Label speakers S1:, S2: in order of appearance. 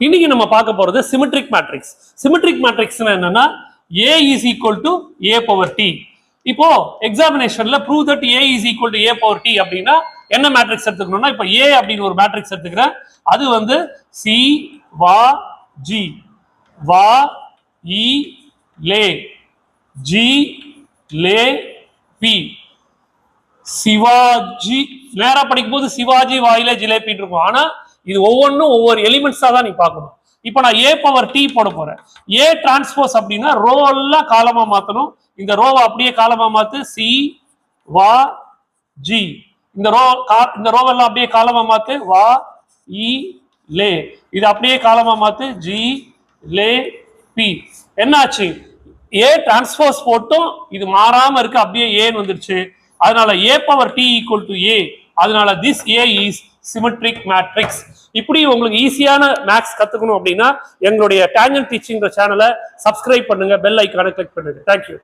S1: இன்னைக்கு நம்ம பார்க்க போறது சிமெட்ரிக் மேட்ரிக்ஸ். சிமெட்ரிக் மேட்ரிக்ஸ்னா என்னன்னா A is equal to A power t. இப்போ எக்ஸாமினேஷன்ல prove that A is equal to A power t அப்படின்னா என்ன மேட்ரிக்ஸ் எடுத்துக்கணும்னா இப்போ A அப்படின்னு ஒரு மேட்ரிக்ஸ் எடுத்துக்கிறேன். அது வந்து C வா G வா E லே G லே P சிவாஜி நேரா படிக்கும் போது சிவாஜி வாயில ஜிலேபின்னு இருக்கும். ஆனா இது ஒவ்வொன்றும் ஒவ்வொரு எலிமெண்ட்ஸா தான் நீ பார்க்கணும். இப்போ நான் A பவர் T போட போறேன். A டிரான்ஸ்போஸ் அப்படின்னா ரோ எல்லாம் காலமா மாத்தணும். இந்த ரோவை அப்படியே காலமா மாத்து சி வா ஜி. இந்த ரோவெல்லாம் அப்படியே காலமா மாத்து வா இ லே. இது அப்படியே காலமா மாத்து ஜி லே பி. என்னாச்சு? A டிரான்ஸ்போஸ் போட்டும் இது மாறாம இருக்கு, அப்படியே ஏன்னு வந்துருச்சு. அதனால A power T equal to A. அதனால this A is symmetric matrix. இப்படி உங்களுக்கு ஈஸியான மேத்ஸ் கத்துக்கணும் அப்படின்னா எங்களுடைய டேஞ்சன்ட் டீச்சிங் சேனலை சப்ஸ்கிரைப் பண்ணுங்க, பெல் ஐக்கானை கிளிக் பண்ணுங்க. தேங்க்யூ.